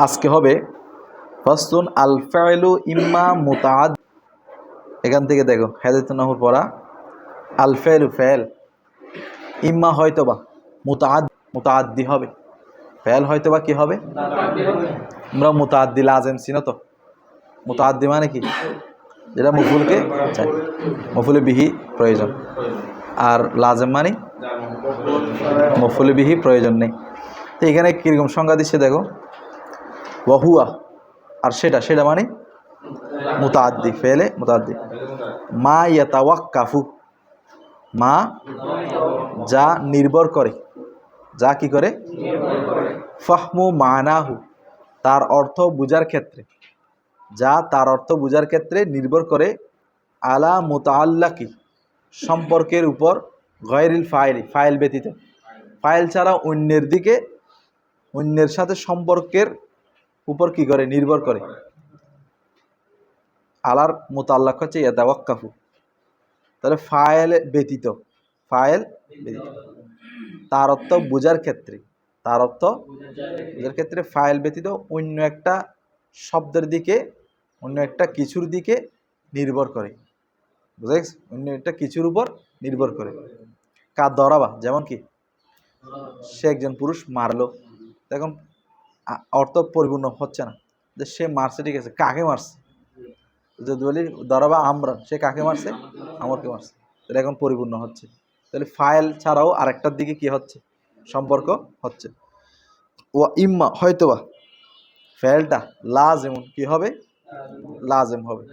আজকে হবে ফাসলুন আল ফাইলু ইম্মা মুতাআদ। এখান থেকে দেখো হাদিসুন নাহুর পড়া আল ফাইলু ফাইল ইম্মা হয়তোবা মুতাআদ্দি হবে, ফাইল হয়তোবা কি হবে, আমরা মুতাআদ্দি লাজিম চিনো তো। মুতাআদ্দি মানে কি, যেটা মফুলকে চাই, মফুলে বিহি প্রয়োজন, আর লাজিম মানে মফুলে বিহি প্রয়োজন নেই। তো এখানে কীরকম সংজ্ঞা দিচ্ছে দেখো, ওয়াহুয়া আর সেটা মানে মুতাআদ্দি, ফেলে মুতাআদ্দি। মা ইয়াতাওয়াক্কাফু, মা যা নির্ভর করে, যা কি করে, ফাহমু মানাহু তার অর্থ বুঝার ক্ষেত্রে, যা তার অর্থ বুঝার ক্ষেত্রে নির্ভর করে, আলা মুতাআল্লাকি সম্পর্কের উপর, গায়রিল ফাইলি ফাইল ব্যতীত, ফাইল ছাড়া অন্যের দিকে, অন্যের সাথে সম্পর্কের উপর কি করে, নির্ভর করে। আলার মুতাআল্লাক হচ্ছে ইয়াতাওয়াক্কাফু, তাহলে ফাইল ব্যতীত, ফাইল ব্যতীত তার অর্থ বোঝার ক্ষেত্রে, তার অর্থ বোঝার ক্ষেত্রে ফাইল ব্যতীত অন্য একটা শব্দের দিকে, অন্য একটা কিছুর দিকে নির্ভর করে, বুঝেছ, অন্য একটা কিছুর উপর নির্ভর করে। কার দরাবা, যেমন কি সে একজন পুরুষ মারলো, এখন অর্থ পরিপূর্ণ হচ্ছে না, যে সে মারছে, ঠিক আছে, কাকে মারছে, যদি বলি দরাবা আমরান, সে কাকে মারছে, আমরকে মারছে, এটা এখন পরিপূর্ণ হচ্ছে। তাহলে ফাইল ছাড়াও আরেকটার দিকে কি হচ্ছে, সম্পর্ক হচ্ছে। ও ইম্মা হয়তোবা ফাইলটা লাজিমুন কি হবে, লাজিম হবে।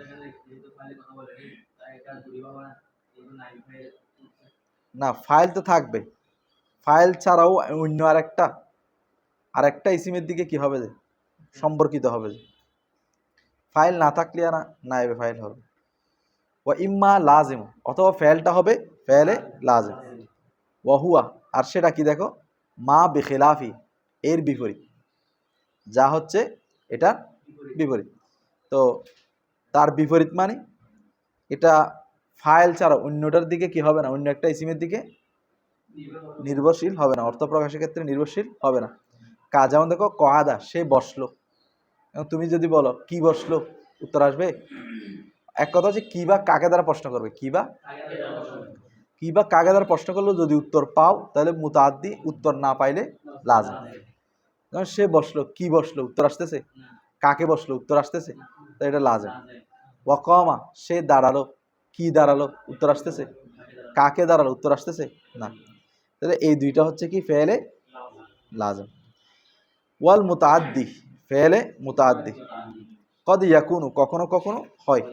না, ফাইল তো থাকবে, ফাইল ছাড়াও অন্য আরেকটা ইসিমের দিকে কি হবে, যে সম্পর্কিত হবে, যে ফাইল না থাকলে না নাইবে ফাইল হবে। ও ইম্মা লাজিম, অথবা ফাইলটা হবে ফাইলে লাজিম। ওয়াহুয়া আর সেটা কি দেখো, মা বিখিলাফি এর বিপরীত, যা হচ্ছে এটা বিপরীত। তো তার বিপরীত মানে এটা ফাইল ছাড়া অন্যটার দিকে কি হবে না, অন্য একটা ইসিমের দিকে নির্ভরশীল হবে না, অর্থ প্রকাশের ক্ষেত্রে নির্ভরশীল হবে না। কাজ যেমন দেখো, কআদা সে বসলো, তুমি যদি বলো কি বসলো, উত্তর আসবে। এক কথা হচ্ছে কি বা কাকে দ্বারা প্রশ্ন করবে, কি বা কাকে দ্বারা প্রশ্ন করলো, যদি উত্তর পাও তাহলে মুতাআদ্দি, উত্তর না পাইলে লাজিম। যেমন সে বসলো, কি বসলো, উত্তর আসতেছে, কাকে বসলো, উত্তর আসতেছে, তাই এটা লাজিম। ওয়াকামা সে দাঁড়ালো, কি দাঁড়ালো, উত্তর আসতেছে, কাকে দাঁড়ালো, উত্তর আসতেছে না, তাহলে এই দুইটা হচ্ছে কি ফেলে লাজিম। ওয়াল মুতাআদ্দি ফেলে মুতাআদ্দি কদ ইয়াকুনু কখনো কখনো হয়,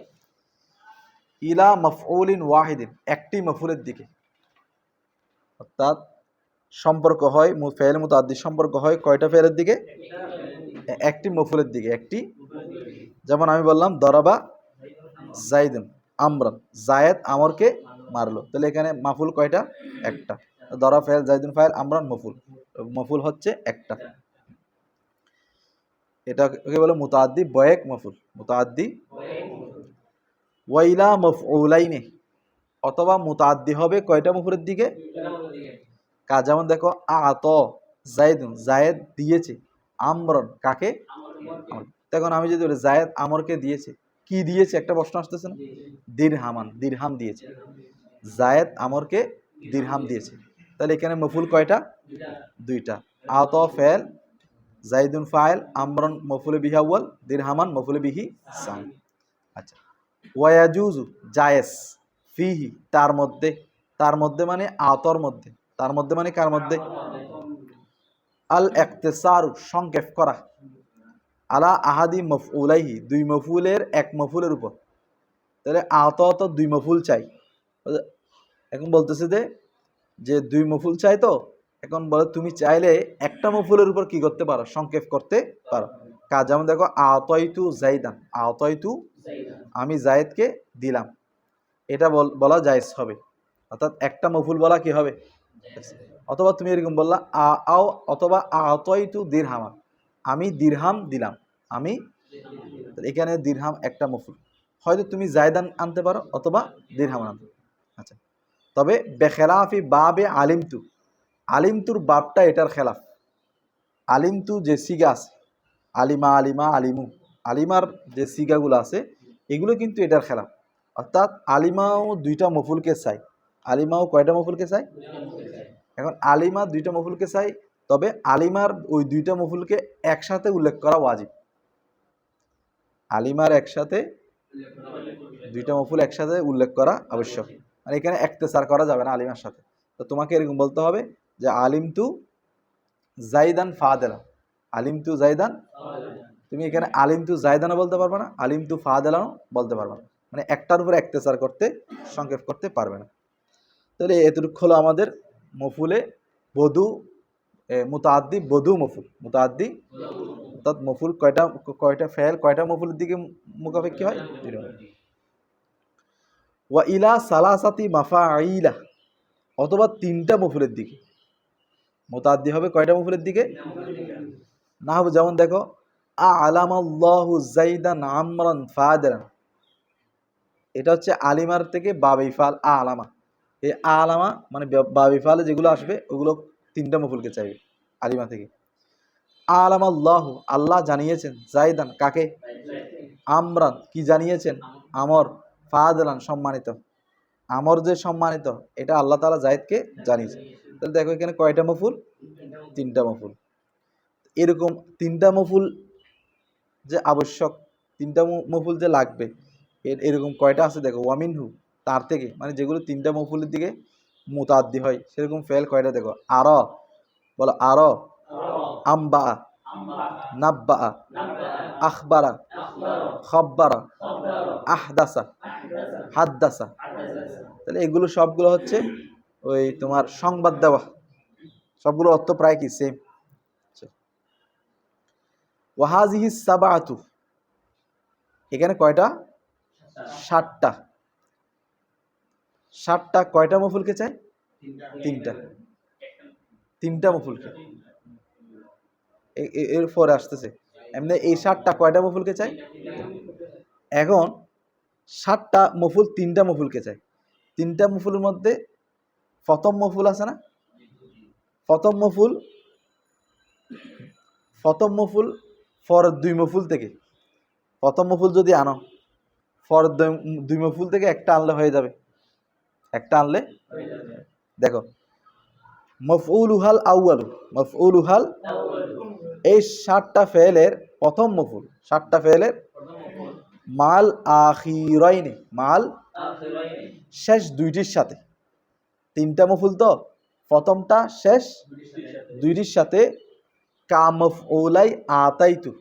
ইলা মাফউলিন ওয়াহিদিন একটি মফুলের দিকে, অর্থাৎ সম্পর্ক হয়, ফেলে মুতাআদ্দি সম্পর্ক হয় কয়টা ফেলের দিকে, একটি মফুলের দিকে, একটি। যেমন আমি বললাম দরাবা জাইদুন আমরান, জায়েদ আমরকে মারলো, তাহলে এখানে মাফুল কয়টা, একটা। দরা ফাইল, জাইদুন ফাইল, আমরান মফুল, মফুল হচ্ছে একটা। এটাকে বলে মুতাআদ্দি বয়েক মফুল, মুতাআদ্দি। ওয়াইলা মাফউলাইনে অথবা মুতাআদ্দি হবে কয়টা মফুলের দিকে, কাজ যেমন দেখো আত জাইদুন জায়েদ দিয়েছে, আমরন কাকে, তখন আমি যদি বলি জায়েদ আমরকে দিয়েছে, কি দিয়েছে, একটা প্রশ্ন আসতেছে না, দিরহামান দিরহাম দিয়েছে, জায়েদ আমরকে দিরহাম দিয়েছে, তাহলে এখানে মফুল কয়টা, দুইটা। আত ফেল, জাইদুন ফাইল, আমরন মফুলে বিহি আউয়াল, দিরহামান মফুলে বিহি সানি। আচ্ছা, ওয়ায়াজুজু জায়েজ, ফিহি তার মধ্যে, তার মধ্যে মানে আতর মধ্যে, তার মধ্যে মানে কার মধ্যে, আল ইখতিসারু সংক্ষেপ করা, আলা আহাদি মফউলাইহি দুই মফুলের এক মফুলের উপর, তাহলে আত দুই মফুল চাই, এখন বলতেছে যে দুই মফুল চাই, তো এখন বলে তুমি চাইলে একটা মফুলের উপর কি করতে পারো, সংক্ষেপ করতে পারো। কাজ যেমন দেখো আতাইতু জাইদান, আতাইতু আমি জায়েদকে দিলাম, এটা বলা জায়েজ হবে, অর্থাৎ একটা মফুল বলা কি হবে। অথবা তুমি এরকম বললা আও, অথবা আতাইতু দিরহামা আমি দিরহাম দিলাম, আমি, এখানে দিরহাম একটা মফুল, হয়তো তুমি জায়দান আনতে পারো অথবা দিরহাম আনতে। আচ্ছা, তবে বেখেলাফি বাবে আলিমতু, আলিমতুর বাবটা এটার খেলাফ, আলিমতু যে সিগা আছে, আলিমা আলিমা আলিমু, আলিমার যে সিগাগুলো আছে এগুলো কিন্তু এটার খেলাফ। অর্থাৎ আলিমাও দুইটা মফুলকে চাই, আলিমাও কয়টা মফুলকে চাই? এখন আলিমা দুইটা মফুলকে চাই, তবে আলিমার ওই দুইটা মফুলকে একসাথে উল্লেখ করা ওয়াজিব। আলিমার একসাথে দুইটা মফুল একসাথে উল্লেখ করা আবশ্যক, মানে এখানে একতেসার করা যাবে না আলিমার সাথে। তো তোমাকে এরকম বলতে হবে যে আলিম তু জাইদান ফাদেলা, আলিম তু জাইদান। তুমি এখানে আলিম তু জাইদানও বলতে পারবে না, আলিম তু ফাদেলাও বলতে পারবে না, মানে একটার উপরে একতেসার করতে সংক্ষেপ করতে পারবে না। তাহলে এতটুকু হলো আমাদের মফুলে বধু মুতাআদ্দি বধু মফুল। মুতাআদ্দি অর্থাৎ মফুল কয়টা কয়টা ফেল কয়টা মফুলের দিকে মুখাপেক্ষী হয়? ওয়া ইলা সালাসাতি মাফাইলা, অথবা তিনটা মফুলের দিকে। মুতাআদ্দি হবে কয়টা মফুলের দিকে? না হবে যেমন দেখো আলামাল্লাহু যাইদান আমরান ফাদিলান, এটা হচ্ছে আলিমার থেকে বাবি ফাল আলামা। এই আলামা মানে বাবি ফালে যেগুলো আসবে ওগুলো তিনটা মফুলকে চাইবে আলিমা থেকে। আলামাল্লাহু আল্লাহ জানিয়েছেন, জাইদান কাকে? আমরান কি জানিয়েছেন? আমর, ফাদিলান সম্মানিত। আমর যে সম্মানিত এটা আল্লাহ তাআলা জায়েদকে জানিয়েছে। তাহলে দেখো এখানে কয়টা মফুল? তিনটা মফুল। এরকম তিনটা মফুল যে আবশ্যক, তিনটা মফুল যে লাগবে এরকম কয়টা আছে দেখো। ওয়ামিনহু তার থেকে, মানে যেগুলো তিনটা মফুলের দিকে মুতাআদ্দি হয় সেরকম ফেল কয়টা দেখো। আর বলো আর, আম্বা, নাব্বা, আখবারা, খব্বারা, আহদাসা, হাদ্দাসা। তাহলে এগুলো সবগুলো হচ্ছে ওই তোমার সংবাদ দেওয়া, সবগুলো অর্থ প্রায় কি সেম। ওয়াহাজিহি সাবাআতু, এখানে কয়টা? 7টা। 7টা কয়টা মফুলকে চাই? তিনটা। তিনটা মফুলকে এর পরে আসতেছে। এমনি এই 7টা কয়টা মফুলকে চাই? এখন 7টা মফুল তিনটা মফুলকে চাই। তিনটা মফুলের মধ্যে প্রথম মফুল আছে না? প্রথম মফুল ফর দুই মফুল থেকে, প্রথম মফুল যদি আনো ফর দুই মফুল থেকে একটা আনলে হয়ে যাবে। একটা আনলে দেখো মফউলুহাল আউয়ালু, মফউলুহাল, এই 7টা ফেলের প্রথম মফুল, 7টা ফেলের মাল আখিরাইনি, মাল শেষ দুইটির সাথে। তিনটা মফুল তো, প্রথমটা শেষ দুইটির সাথে কামফউলাই আতাইতু,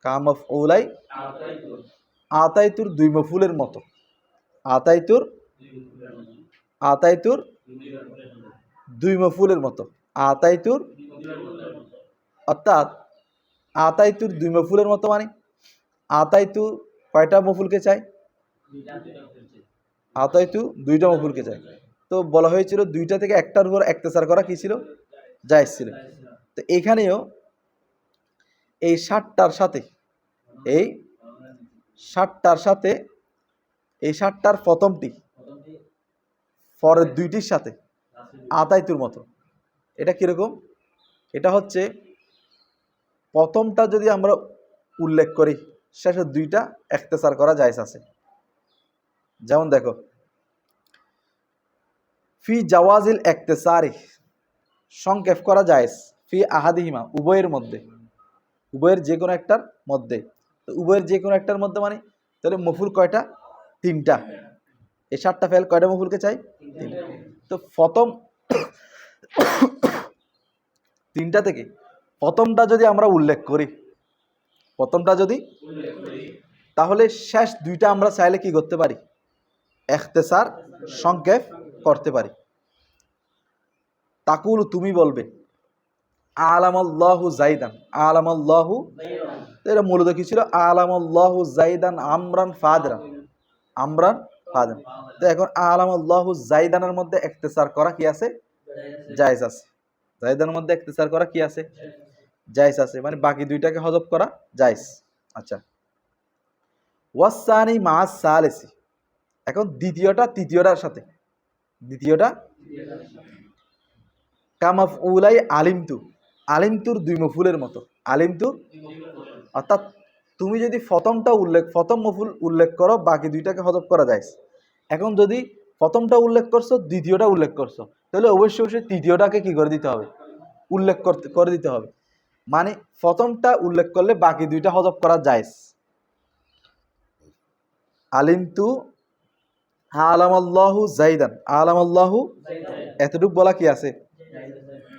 কামফউলাই আতাইতুর দুই মফুলের মতো। আতাইতুর দুই মফুলের মতো। আতাইতুর অর্থাৎ আতাইতুর দুই মফুলের মতো মানে আতাইতু কয়টা মফুলকে চাই? আতাইতু দুইটা মফুলকে চাই। তো বলা হয়েছিল দুইটা থেকে একটার উপর একতেসার করা কি ছিল? জায়েজ ছিল। তো এখানেও এই 7টার সাথে, এই 7টার সাথে, এই 7টার প্রথমটি পরের দুইটির সাথে আতাইতুর মতো। এটা কিরকম? এটা হচ্ছে প্রথমটা যদি আমরা উল্লেখ করি শেষের দুইটা ইখতিসার করা জায়েজ আছে। যেমন দেখো ফি জাওয়াজিল ইখতিসারি, সংক্ষেপ করা জায়েজ, ফি আহাদিহিমা উভয়ের মধ্যে, উভয়ের যে কোনো একটার মধ্যে। তো উভয়ের যে কোনো একটার মধ্যে মানে তাহলে মফুল কয়টা? তিনটা। এই 7টা ফেল কয়টা মফুলকে চাই? তিনটা। তো প্রথম তিনটা থেকে প্রথমটা যদি আমরা উল্লেখ করি, প্রথমটা যদি তাহলে শেষ দুইটা আমরা চাইলে কি করতে পারি? ইখতিসার সংক্ষেপ করতে পারি। তাকুল তুমি বলবে আলামাল্লাহু জাইদান, আলামাল্লাহু, এটা মূলত কি ছিল? আলামাল্লাহু জাইদান আমরান ফাদিলান, আমরান ফাদিলান। তো এখন আলামাল্লাহু জাইদানের মধ্যে ইখতিসার করা কি আছে? জায়েজ আছে। জাইদানের মধ্যে ইখতিসার করা কি আছে? জায়েজ আছে, মানে বাকি দুইটাকে হযফ করা জায়েজ। আচ্ছা, ওয়াসানি মা'আস সালিসি, এখন দ্বিতীয়টা তৃতীয়টার সাথে, দ্বিতীয়টা কামাফউলাই আলিমতু, আলিমতুর দুই মফুলের মতো। আলিমতু, অর্থাৎ তুমি যদি প্রথম মফুল উল্লেখ করো, বাকি দুইটাকে হযফ করা যায়। এখন যদি প্রথমটা উল্লেখ করছো, দ্বিতীয়টা উল্লেখ করছো, তাহলে অবশ্যই অবশ্যই তৃতীয়টাকে কি করে দিতে হবে? উল্লেখ করে দিতে হবে। মানে প্রথমটা উল্লেখ করলে বাকি দুইটা হযফ করা যায়। আলিমতু আলামাল্লাহু জাইদান, আলামাল্লাহু এতটুকু বলা কি আছে?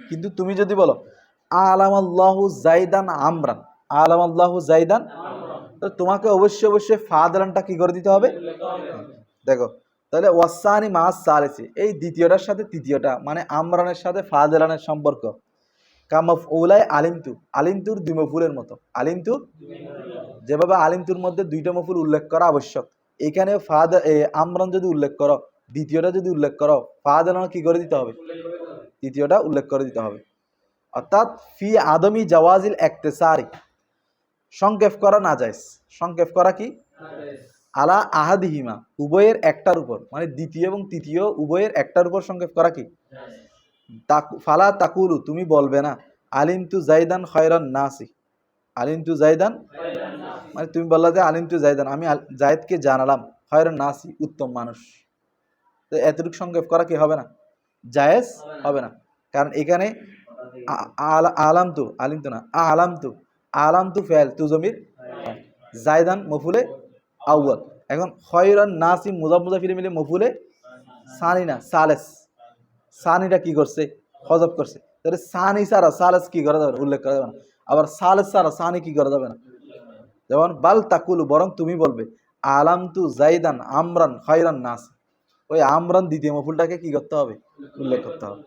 কিন্তু তুমি যদি বলো আলামাল্লাহু জাইদান আমরান, আলামাল্লাহু জাইদান, তো তোমাকে অবশ্যই অবশ্যই ফাদালানটা কি করে দিতে হবে? দেখো তাহলে ওয়াসানি মাস সালেসি, এই দ্বিতীয়টার সাথে তৃতীয়টা মানে আমরানের সাথে ফাদালানের সম্পর্ক কামাফ ওলাই আলিমতু, আলিমতুর দুই মফুলের মতো। আলিমতুর যেভাবে আলিমতুর মধ্যে দুইটা মফুল উল্লেখ করা আবশ্যক, এখানে আমরান যদি উল্লেখ করো, দ্বিতীয়টা যদি উল্লেখ করো, ফাদালান কি করে দিতে হবে? তৃতীয়টা উল্লেখ করে দিতে হবে। অর্থাৎ ফি আদমি জাওয়াজিল ইক্তিসারি, সংক্ষেপ করা না যায়। সংক্ষেপ করা কি? আলা আহাদিহিমা, উভয়ের একটার উপর, মানে দ্বিতীয় এবং তৃতীয় উভয়ের একটার উপর সংক্ষেপ করা কি? ফালা তাকুলু, তুমি বলবে না আলিমতু জাইদান খায়রান নাসি, আলিমতু জাইদান, মানে তুমি বললা যে আলিমতু জাইদান, আমি জায়েদকে জানালাম, খায়রান নাসি, উত্তম মানুষ। তো এতটুকু সংক্ষেপ করা কি হবে না? জায়েজ হবে না। কারণ এখানে আলামতু, আলিমতু না, আলামতু, আলামতু ফেল তু জমির, জাইদান মফুলে আউয়াল। এখন খয়রান নাসি মুজাফ মুজাফির মিলে মফুলে সানি না সালেস, সানিটা কি করছে? হযফ করছে। তাহলে সানি সারা সালেস কি করা যাবে? উল্লেখ করা যাবে না। আবার সালেস সারা সানি কি করা যাবে না। যেমন বাল তাকুলু, বরং তুমি বলবে আলামতু জাইদান আমরান খয়রান নাস, ওই আমরান দ্বিতীয় মফুলটাকে কি করতে হবে? উল্লেখ করতে হবে।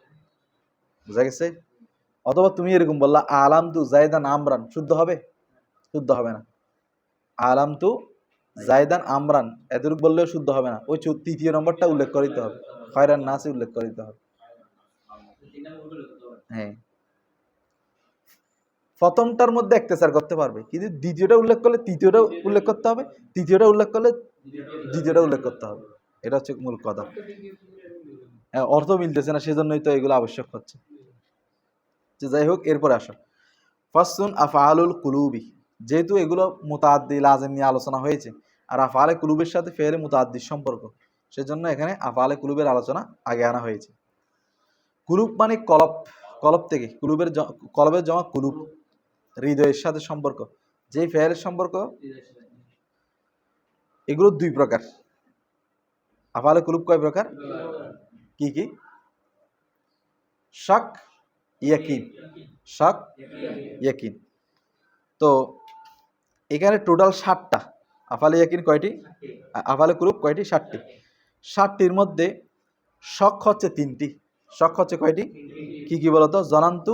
বুঝা গেছে? অথবা তুমি এরকম বললা আলামতু জাইদান আমরান, শুদ্ধ হবে? শুদ্ধ হবে না। আলামতু জাইদান আমরান এতটুকু বললেও শুদ্ধ হবে না, ওই তৃতীয় নম্বরটা উল্লেখ করে দিতে হবে, খয়রান নাসি উল্লেখ করে দিতে হবে। হ্যাঁ, প্রথমটার মধ্যে ইক্তিসার করতে পারবে, কিন্তু দ্বিতীয়টা উল্লেখ করলে তৃতীয়টা উল্লেখ করতে হবে, তৃতীয়টা উল্লেখ করলে দ্বিতীয়টা উল্লেখ করতে হবে। এটা হচ্ছে মূল কথা। অর্থ মিলতেছে না, সেজন্যই তো এগুলো আবশ্যক হচ্ছে। যাই হোক, এরপরে আসো ফাসসুন আফআলুল কুলুবি, যেহেতু এগুলো মুতাআদ্দি লাজিম নিয়ে আলোচনা হয়েছে, আর আফআলে কুলুবের সাথে ফেলে মুতাআদ্দির সম্পর্ক, সেজন্য এখানে আফআলে কুলুবের আলোচনা আগে আনা হয়েছে। কুলুব মানে কলব, কলব থেকে কলবের জমা কুলুব, হৃদয়ের সাথে সম্পর্ক, যেই ফেলের সম্পর্ক, এগুলো দুই প্রকার। আফআলে কুলুব কয় প্রকার? কি কি? শাক, ইয়াকিন, শাক, ইয়াকিন। তো এখানে টোটাল 7টা আফআলে ইয়াকিন কয়টি? আফআলে কুলুব কয়টি? 7টি। 7টির মধ্যে শক হচ্ছে 3টি। শক হচ্ছে কয়টি? কি কি বলতো? জনান্তু,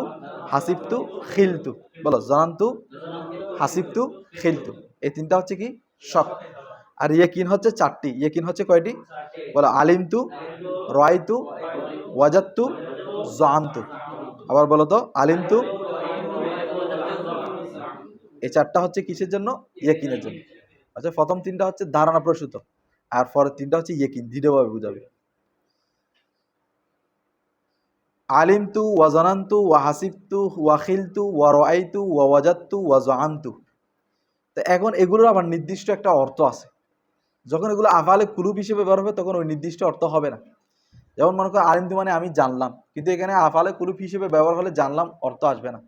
হাসিবতু, খিলতু। বলো, জনান্তু, হাসিবতু, খিলতু, এই 3টা হচ্ছে কি? শক। আর ইয়াকিন হচ্ছে 4টি। ইয়াকিন হচ্ছে কয়টি? বলো, আলিমতু, রায়তু, ওয়াজাদতু, জানতু। আবার বলো তো, আলিমতু, এই 4টা হচ্ছে কিসের জন্য? ইয়াকিনের জন্য। আচ্ছা, প্রথম 3টা হচ্ছে ধারণা প্রসূত, আর পরের 3টা হচ্ছে ইয়াকিন, দৃঢ়ভাবে বুঝাবে। আলিমতু, ওয়া জানান্তু, ওয়া হাসিবতু, ওয়া খিলতু, ওয়া রাআইতু, ওয়া ওয়াজাদতু, ওয়া জাআমতু। তো এখন এগুলোর আবার নির্দিষ্ট একটা অর্থ আছে। যখন এগুলো আফআলে কুলুব হিসেবে ব্যবহার হবে, তখন ওই নির্দিষ্ট অর্থ হবে না। যেমন মনে করো আলিমতু মানে আমি জানলাম, কিন্তু এখানে আফআলে কুলুব হিসেবে ব্যবহার হলে জানলাম অর্থ আসবে না।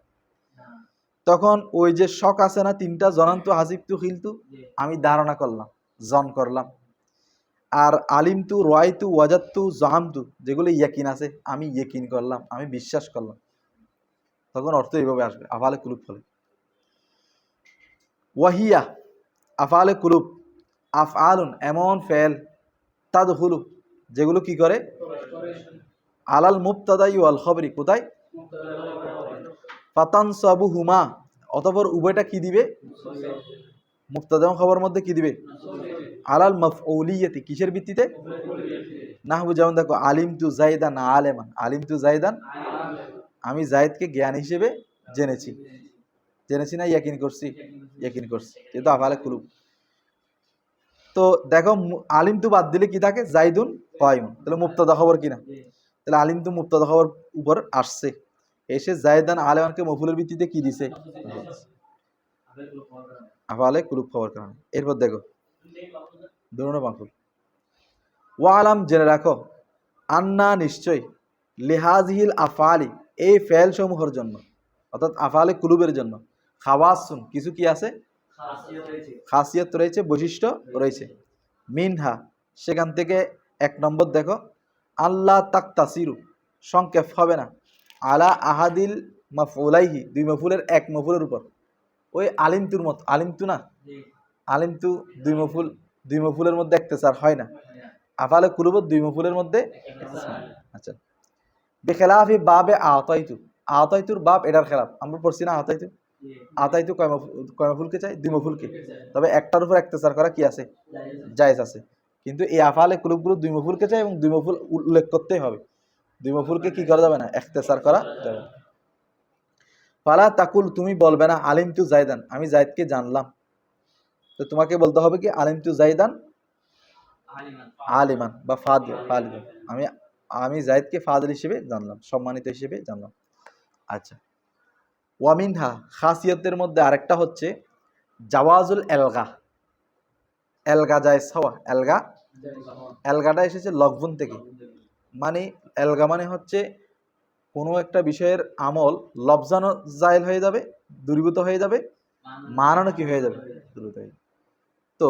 তখন ওই যে শক আছে না 3টা, জনান্তু, হাসিবতু, খিলতু, আমি ধারণা করলাম, জন করলাম। আর আলিমতু, রাআইতু, ওয়াজাদতু, জাআমতু, যেগুলো ইয়াকিন আছে, আমি ইয়াকিন করলাম, আমি বিশ্বাস করলাম, তখন অর্থ এইভাবে আসবে আফআলে কুলুব হলে। ওয়াহিয়া, আফআলে কুলুব, আফআলুন এমন ফেল, তাদখুলু, যেগুলো কি করে? আলাল মুবতাদাই ওয়াল খবরি, কোথায়? ফাতানসাবুহুমা, অতঃপর উভয়টা কি দিবে? মুবতাদা এবং খবর মধ্যে কি দিবে? আলাল মাফউলিয়াতি, কিসের ভিত্তিতে? নাহবু, যেমন দেখো আলিমতু জাইদান আলেমান, আলিমতু জাইদান, আমি জায়েদকে জ্ঞান হিসেবে জেনেছি। জেনেছি না ইয়াকিন করছি? ইয়াকিন করছি, কিন্তু আফআলে কুলুব। তো দেখো আলিমতু বাদ দিলে কি থাকে? জাইদুন কায়িমুন, তাহলে মুবতাদা খবর কিনা? তাহলে আলিমতু মুবতাদা খবর উপর আসছে, এসে জায়দান আলেমানকে মফুলের ভিত্তিতে কি দিছে? আফালে কুলুব হওয়ার কারণে। এরপর দেখো দুনো মাফুল। ওয়া আলাম জেনে রাখো, আন্না নিশ্চয়, লিহাজহিল আফালি এই ফেল সমূহের জন্য, অর্থাৎ আফালে কুলুবের জন্য, খাওয়াসুন কিছু কি আছে? খাসিয়ত রয়েছে, বৈশিষ্ট্য রয়েছে। মিনহা সেখান থেকে 1 নম্বর দেখো, আল্লাহ তাকতাসিরু সংক্ষেপ হবে না, আলা আহাদিল মাফউলাইহি দুই মফুলের এক মফুলের উপর। ওই আলিমতুর মত, আলিমতু না, আলিমতু দুই মফুলের মধ্যে ইখতিসার হয় না। আফালে কুলুবত দুই মফুলের মধ্যে ইখতিসার হয়। আচ্ছা, বেখিলাফি বাবে আতাইতু, আতাইতুর বাব এটার খেলাফ। আমরা পড়ছি না আতাইতু, আতাইতু কয় মফুলকে চাই? দুই মফুলকে। তবে একটার উপর ইখতিসার করা কি আছে? জায়েজ আছে। কিন্তু এই আফালে কুলুবগুলো দুই মফুলকে চাই এবং দুই মফুল উল্লেখ করতেই হবে। দুই মফুলকে কি করা যাবে না? ইখতিসার করা যাবে না। ফালা তাকুল তুমি বলবে না আলিমতু জাইদান আমি জাইদকে জানলাম। তো তোমাকে বলতে হবে কি আলিমতু জাইদান আলিমান বা ফাদিল, আমি জাইদকে ফাদিল হিসেবে জানলাম, সম্মানিত হিসেবে জানলাম। আচ্ছা, ওয়ামিনহা খাসিয়তের মধ্যে আরেকটা হচ্ছে জাওয়াজুল এলগা, এলগা জায়েজ হওয়া। এলগাটা এসেছে লঘবুন থেকে, মানে এলগা মানে হচ্ছে কোনো একটা বিষয়ের আমল লফজানো জায়েল হয়ে যাবে, দূরীভূত হয়ে যাবে, মানানো কি হয়ে যাবে? দূরীভূত হয়ে যাবে। তো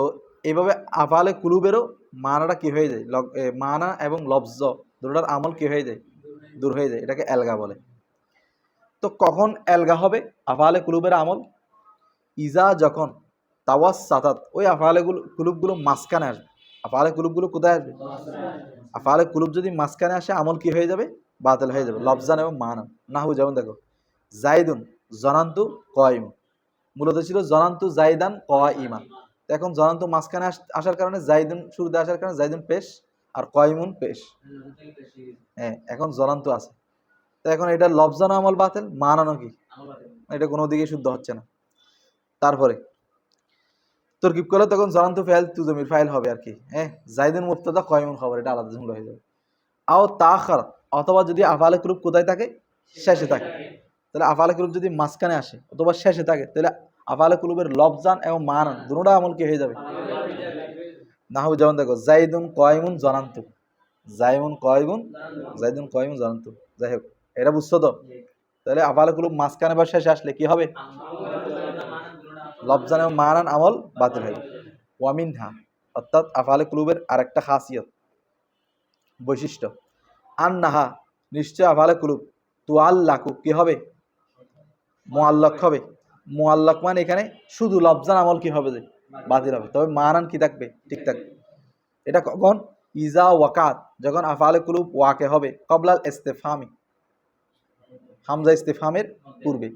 এইভাবে আফালে কুলুবেরও মানাটা কি হয়ে যায়? মানা এবং লফজ দুটোর আমল কি হয়ে যায়? দূর হয়ে যায়। এটাকে এলগা বলে। তো কখন এলগা হবে আফালে কুলুবের আমল? ইজা যখন তাওয়াস সাতাত ওই আফালে কুলুবগুলো মাঝখানে আসবে। আফালে কুলুবগুলো কোথায় আসবে? আফালে কুলুব যদি মাঝখানে আসে আমল কি হয়ে যাবে? বাতিল হয়ে যাবে, লফজান এবং মানান। নাহু যেমন দেখো, জাইদুন জনান্তু কয়িম, মূলত ছিল জনান্তু জাইদান কয়িমা। এখন জনান্তু মাঝখানে আসার কারণে, জাইদুন শুরুতে আসার কারণে জাইদুন পেশ আর কয়িমুন পেশ। হ্যাঁ, এখন জনান্তু আছে। তো এখন এটা লফজানো আমল বাতিল, মানানো কি? এটা কোনো দিকে শুদ্ধ হচ্ছে না। তারপরে তরকিব করলে তখন জনান্তু ফাইল তুজমির ফাইল হবে আর কি। হ্যাঁ, জাইদুন মুবতাদা কয়িমুন খবর, এটা আলাদা জুমলা হয়ে যাবে। আও তাখার অথবা যদি আফালে কুলুব কোথায় থাকে? শেষে থাকে। তাহলে আফালে কুলুব যদি মাঝখানে আসে অথবা শেষে থাকে, তাহলে আফালে কুলুবের লফজান এবং মানান দুটোটা আমল কি হয়ে যাবে? নাহু যেমন দেখো, জাইদুন কয়িমুন জনান্তু, জাইদুন কয়িমুন জনান্তু। যাই হোক, এটা বুঝছো তো? তাহলে আফালে কুলুব মাঝখানে বা শেষে আসলে কি হবে? লফজান এবং মানান আমল বাতিল হয়। ওয়ামিনহা অর্থাৎ আফালে কুলুবের আরেকটা খাসিয়ত, বৈশিষ্ট্য, আন্নাহা নিশ্চয় আফালে কুলুব তুআল্লাকু কি হবে? মুআল্লাক হবে। মুআল্লাক মানে এখানে শুধু লফজান আমল কি হবে? বাতিল হবে, তবে মানান কি থাকবে? ঠিক থাকবে। এটা কখন? ইজা ওয়াকাত যখন আফালে কুলুব ওয়াকে হবে, কবলাল ইস্তিফহামি হামজা ইস্তিফহামের পূর্বে।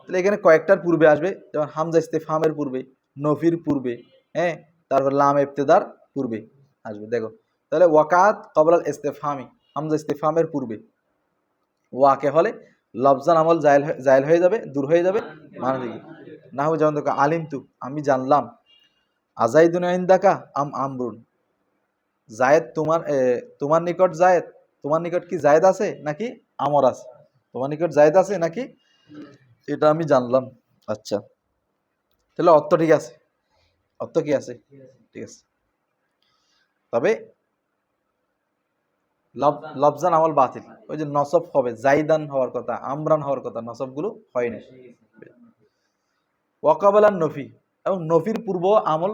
তাহলে এখানে কয়েকটার পূর্বে আসবে, যেমন হামজা ইস্তিফহামের পূর্বে, নফির পূর্বে, হ্যাঁ, তারপর লাম ইবতিদার পূর্বে আসবে। দেখো তাহলে ওয়াকাত কবলাল ইস্তিফহামি হামজা ইস্তিফহামের পূর্বে, ওয়াকে হলে লফজান আমল জায়েল হয়ে যাবে, দূর হয়ে যাবে মানে দিকে। নাহু যেমন দেখো, আলিমতু আমি জানলাম, আজাইদুন ইনদাকা আম আমরুন জায়েদ তোমার নিকট জায়েদ, তোমার নিকট কি জায়েদ আছে নাকি আমর আছে? তোমার নিকট জায়েদ আছে নাকি, এটা আমি জানলাম। আচ্ছা, তাহলে অর্থ ঠিক আছে, অর্থ কি আছে? ঠিক আছে। তবে লফজান আমল বাতিল, ওই যে নসব হবে, জাইদান হওয়ার কথা, আমরান হওয়ার কথা, নসবগুলো হয়নি। ওয়াকাবালান নফি এবং নফির পূর্ব আমল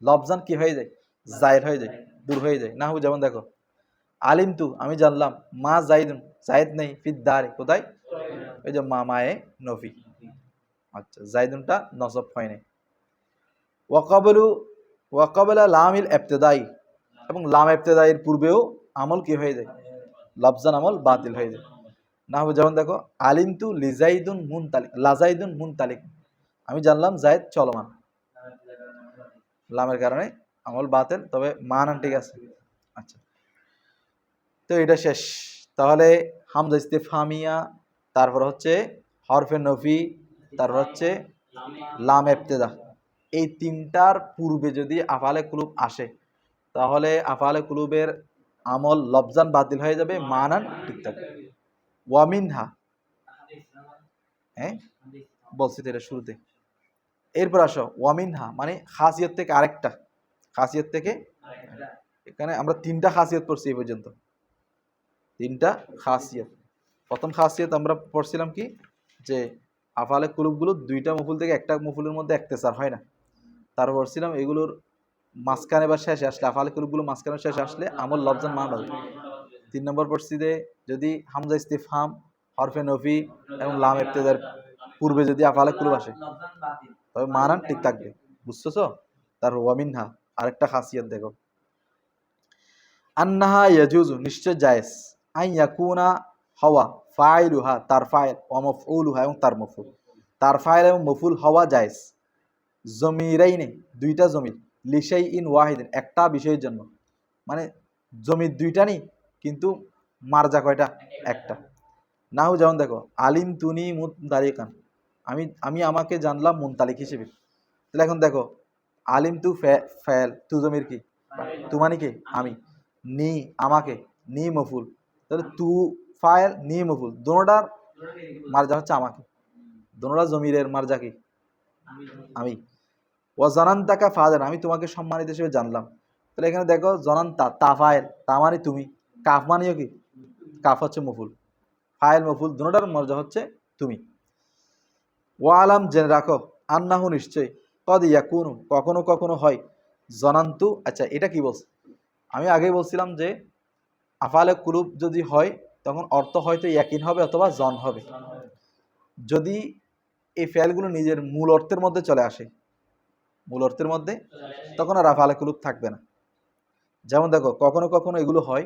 লফজান কি হয়ে যায়? জায়ের হয়ে যায়, দূর হয়ে যায়। নাহু যেমন দেখো, আলিমতু আমি জানলাম, মা জাইদুন জায়েদ নেই, ফিদ্দারে কোথায়? ওই যে মা মায়ে নফি। আচ্ছা, জাইদুনটা নসব হয় নাই। ওয়াকাবলা লামিল ইবতিদাই এবং লাম ইবতিদাইয়ের পূর্বেও আমল কি হয়ে যায়? লফজান আমল বাতিল হয়ে যায়। নাহু যেমন দেখো, আলিমতু লিজাইদুন মুনতালিক লাজাইদুন মুনতালিক আমি জানলাম জায়েদ চলমান, লামের কারণে আমল বাতিল, তবে মানান ঠিক আছে। আচ্ছা, তো এটা শেষ। তাহলে হামজা ইস্তিফহামিয়া, তারপর হচ্ছে হরফে নফি, তারপর হচ্ছে লাম ইবতিদা, এই তিনটার পূর্বে যদি আফালে কুলুব আসে, তাহলে আফালে কুলুবের আমল লফজান বাতিল হয়ে যাবে, মানান ঠিক থাকবে। ওয়ামিনহা, হ্যাঁ বলছি তো এটা শুরুতে। এরপর আসো ওয়ামিনহা মানে খাসিয়ত থেকে আরেকটা, খাসিয়ত থেকে এখানে আমরা তিনটা খাসিয়ত পড়ছি এই পর্যন্ত, তিনটা খাসিয়ত। প্রথম খাসিয়ত আমরা পড়ছিলাম কি, যে আফালে কুলুবগুলো দুইটা মফুল থেকে একটা মফুলের মধ্যে একতেসার হয় না। তারপর পড়ছিলাম এগুলোর মাঝখানে বা শেষে আসলে, আফালে কুলুবগুলো মাঝখানে শেষে আসলে আমল লফজান মান হবে। 3 নম্বর পড়ছি যে যদি হামজা ইস্তিফহাম, হরফে নফি এবং লাম ইবতিদার পূর্বে যদি আফালে কুলুব আসে তবে মানান ঠিক থাকবে, বুঝতেছো? তার ওয়ামিনহা আরেকটা খাসিয়ত দেখো, আন্নাহা ইয়াজুজু নিশ্চয় জায়েজ, আই ইয়াকুনা হওয়া ফাইলুহা তার ফাইল ওয়া মাফউলুহা এবং তার মফুল, তার ফাইল এবং মফুল হওয়া জায়েজ, জমিরাইনে দুইটা জমির, লিশাই ইন ওয়াহিদিন একটা বিষয়ের জন্য, মানে জমির দুইটা নেই কিন্তু মারজা কয়টা, একটা। নাহু যেমন দেখো আলিম তুনি মুনতালিকান, আমি আমাকে জানলাম মুনতালিক হিসেবে। তাহলে এখন দেখো আলিম তু ফেল, তু জমির কি, তু মানে কি আমি, নি আমাকে, নি মফুল, তাহলে তু ফাইল নি মফুল, দোনোটার মারজা হচ্ছে আমাকে, দোনোটা জমিরের মারজা কি আমি। ও জনান্তাকা ফাজান আমি তোমাকে সম্মানিত হিসেবে জানলাম। তাহলে এখানে দেখো জনান্তা তা ফাইল, তা মানে তুমি, কাফ মানেও কি, কাফ হচ্ছে মফুল, ফাইল মফুল দুটোটার মর্যা হচ্ছে তুমি। ওয়া আলাম জেনে রাখো, আন্নাহু নিশ্চয়, কদ ইয়াকুনু কখনো কখনো হয়, জনান্তু আচ্ছা এটা কি বলছে, আমি আগেই বলছিলাম যে আফালে কুলুব যদি হয় তখন অর্থ হয়তো ইয়াকিন হবে অথবা জন হবে। যদি এই ফেলগুলো নিজের মূল অর্থের মধ্যে চলে আসে, মূল অর্থের মধ্যে, তখন আর আফালে কুলুব থাকবে না। যেমন দেখো কখনো কখনো এগুলো হয়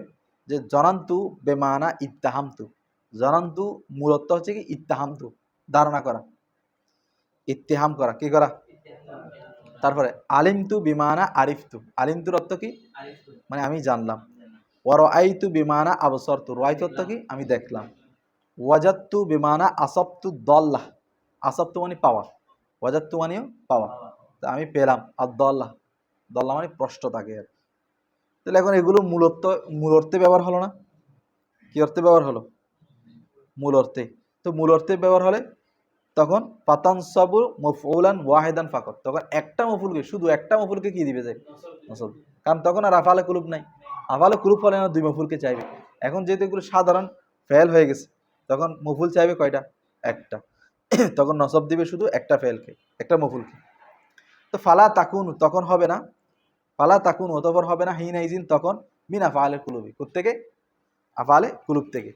যে জনান্তু বেমানা ইত্তাহামতু, জনান্তু মূল অর্থ হচ্ছে কি ইত্তাহামতু ধারণা করা, ইত্তেহাম করা কি করা। তারপরে আলিমতু বিমানা আরিফতু, আলিমতুর অর্থ কি মানে আমি জানলাম। ওয়ারাআইতু বিমানা আবসারতু, রাআইতু অর্থ কি আমি দেখলাম। ওয়াজাদতু বিমানা আসাবতু দল্লাহ, আসাবতু মানে পাওয়া, ওয়াজাদতু মানেও পাওয়া, তা আমি পেলাম। আর দল্লাহ, দল্লাহ মানে প্রশ্ন থাকে আর। তাহলে এখন এগুলো মূল অর্থে ব্যবহার হলো না, কি অর্থে ব্যবহার হলো, মূল অর্থে। তো মূল অর্থে ব্যবহার হলে তখন পাতানসাবু মফউলান ওয়াহিদান ফাকাত, তখন একটা মফুলকে, শুধু একটা মফুলকে কি দিবে যায় নসব, কারণ তখন আর আফালে কুলুব নাই। আফালে কুলুব হলে না দুই মফুলকে চাইবে। এখন যেহেতু এগুলো সাধারণ ফেল হয়ে গেছে তখন মফুল চাইবে কয়টা, একটা, তখন নসব দিবে শুধু একটা ফেলকে, একটা মফুলকে। তো ফালা তাকুন তখন হবে না, ফালা তাকুন অতঃপর হবে না, হিন আইজিন তখন, মিন আফালে কুলুবি থেকে, আফালে কুলুব থেকে।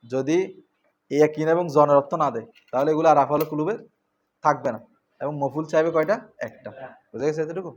যদি ইয়াকিন এবং জনের অর্থ না দেয় তাহলে এগুলো আর আফালে কুলুবে থাকবে না এবং মফুল চাইবে কয়টা, একটা। বুঝে গেছে এতটুকু?